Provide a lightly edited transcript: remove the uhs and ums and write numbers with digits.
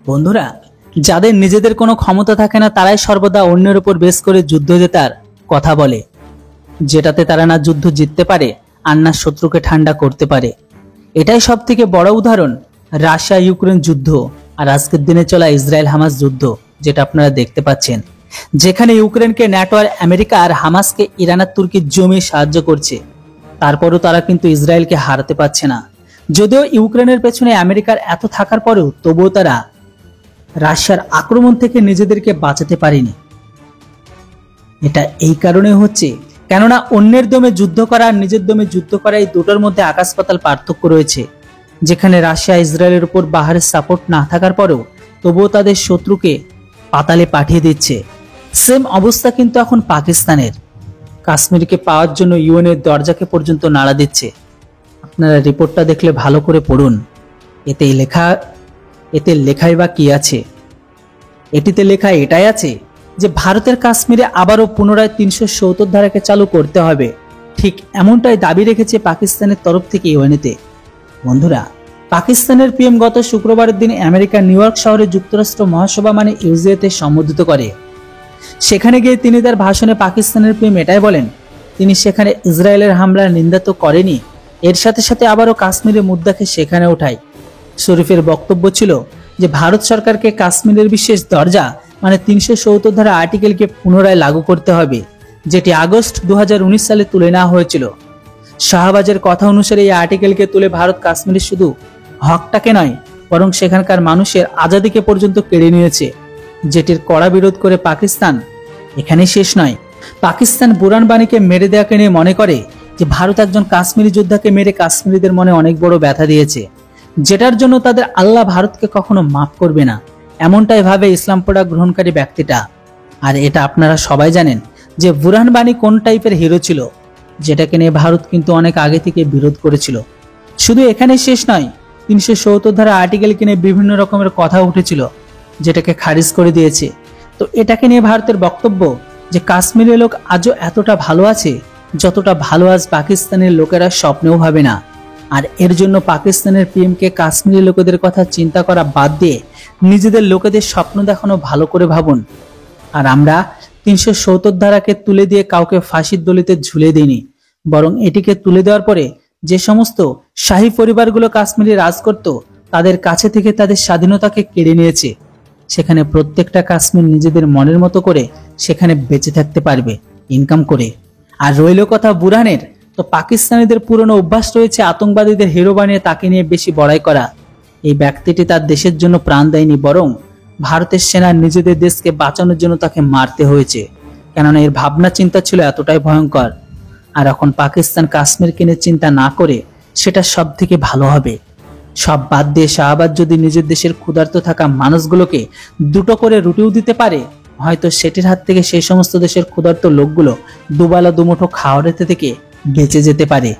বন্ধুরা, যাদের নিজেদের কোনো ক্ষমতা থাকে না তারাই সর্বদা অন্যের উপর বেশ করে যুদ্ধ জেতার কথা বলে, যেটাতে তারা না যুদ্ধ জিততে পারে আর না শত্রুকে ঠান্ডা করতে পারে। এটাই সব থেকে বড় উদাহরণ রাশিয়া ইউক্রেন যুদ্ধ আর আজকের দিনে চলা ইসরায়েল হামাস যুদ্ধ, যেটা আপনারা দেখতে পাচ্ছেন, যেখানে ইউক্রেনকে ন্যাটো আর আমেরিকা আর হামাসকে ইরান আর তুর্কি জমি সাহায্য করছে। তারপরও তারা কিন্তু ইসরায়েলকে হারাতে পারছে না। যদিও ইউক্রেনের পেছনে আমেরিকার এত থাকার পরেও তবুও তারা রাশিয়ার আক্রমণ থেকে নিজেদেরকে বাঁচাতে পারেনি। এটা এই কারণে হচ্ছে কেননা অন্যের দমে যুদ্ধ করা আর নিজের দমে যুদ্ধ করা এই দুটোর মধ্যে আকাশ পাতাল পার্থক্য রয়েছে। যেখানে রাশিয়া ইসরায়েলের উপর বাহারের সাপোর্ট না থাকার পরেও তবুও তাদের শত্রুকে পাতালে পাঠিয়ে দিচ্ছে। সেম অবস্থা কিন্তু এখন পাকিস্তানের। কাশ্মীরকে পাওয়ার জন্য ইউএনের দরজাকে পর্যন্ত নাড়া দিচ্ছে। আপনারা রিপোর্টটা দেখলে ভালো করে পড়ুন। এতে লেখাই বা কি আছে? এটিতে লেখা এটাই আছে যে ভারতের কাশ্মীরে আবারও পুনরায় 370 ধারাকে চালু করতে হবে। ঠিক এমনটাই দাবি রেখেছে পাকিস্তানের তরফ থেকে ইউএনএতে। বন্ধুরা, পাকিস্তানের পিএম গত শুক্রবারের দিন আমেরিকার নিউ ইয়র্ক শহরে যুক্তরাষ্ট্র মহাসভা মানে ইউজিএতে সম্বোধিত করে। সেখানে গিয়ে তিনি তার ভাষণে পাকিস্তানের পিএম এটাই বলেন, তিনি সেখানে ইসরায়েলের হামলার নিন্দা তো করেনি, এর সাথে সাথে আবারও কাশ্মীরের মুদ্রাকে সেখানে ওঠায়। শরীফের বক্তব্য ছিল যে ভারত সরকারকে কাশ্মীরের বিশেষ দরজা মানে 370 ধারা আর্টিকেলকে পুনরায় লাগু করতে হবে, যেটি আগস্ট 2019 সালে তুলে নেওয়া হয়েছিল। শাহবাজের কথা অনুসারে এই আর্টিকেলকে তুলে ভারত কাশ্মীরের শুধু হকটাকে নয় বরং সেখানকার মানুষের আজাদিকে পর্যন্ত কেড়ে নিয়েছে, যেটির কড়া বিরোধ করে পাকিস্তান এখানেই শেষ নয়। পাকিস্তান বুরহান ওয়ানিকে মেরে দেওয়াকে নিয়ে মনে করে যে ভারত একজন কাশ্মীরি যোদ্ধাকে মেরে কাশ্মীরিদের মনে অনেক বড় ব্যথা দিয়েছে, যেটার জন্য তাদের আল্লাহ ভারতকে কখনো মাফ করবে না, এমনটাই ভাবে ইসলাম পড়া গ্রহণকারী ব্যক্তিটা। আর এটা আপনারা সবাই জানেন যে বুরহান ওয়ানি কোন টাইপের হিরো ছিল, যেটাকে নিয়ে ভারত কিন্তু অনেক আগে থেকে বিরোধ করেছিল। শুধু এখানে শেষ নয়, 370 ধারা আর্টিকেলকে নিয়ে বিভিন্ন রকমের কথা উঠেছিল, যেটাকে খারিজ করে দিয়েছে। তো এটাকে নিয়ে ভারতের বক্তব্য যে কাশ্মীরের লোক আজও এতটা ভালো আছে যতটা ভালো আজ পাকিস্তানের লোকেরা স্বপ্নেও ভাবে না। আর এর জন্য পাকিস্তানের পিএমকে কাশ্মীরি লোকেদের কথা চিন্তা করা বাদ দিয়ে নিজেদের লোকেদের স্বপ্ন দেখানো ভালো করে ভাবুন। আর আমরা 370 ধারাকে তুলে দিয়ে কাউকে ফাঁসির দড়িতে ঝুলে দিইনি, বরং এটিকে তুলে দেওয়ার পরে যে সমস্ত শাহী পরিবারগুলো কাশ্মীরে রাজ করত তাদের কাছে থেকে তাদের স্বাধীনতাকে কেড়ে নিয়েছে। সেখানে প্রত্যেকটা কাশ্মীর নিজেদের মনের মতো করে সেখানে বেঁচে থাকতে পারবে ইনকাম করে। আর রইল কথা বুরহানের, তো পাকিস্তানিদের পুরনো অভ্যাস রয়েছে আতঙ্কবাদীদের হিরো বানিয়ে তাকে নিয়ে বেশি বড়াই করা। এই ব্যক্তিটি তার দেশের জন্য প্রাণ দেয়নি, বরং ভারতের সেনা নিজেদের দেশকে বাঁচানোর জন্য তাকে মারতে হয়েছে, কেননা এর ভাবনা চিন্তা ছিল এতটাই ভয়ঙ্কর। আর এখন পাকিস্তান কাশ্মীরকে নিয়ে চিন্তা না করে সেটা সব থেকে ভালো হবে। সব বাদ দিয়ে শাহবাজ যদি নিজের দেশের ক্ষুধার্ত থাকা মানুষগুলোকে দুটো করে রুটিও দিতে পারে, হয়তো সেটির হাত থেকে সেই সমস্ত দেশের ক্ষুধার্ত লোকগুলো দুবেলা দুমুঠো খাওয়ারেতে থেকে বেঁচে যেতে পারে।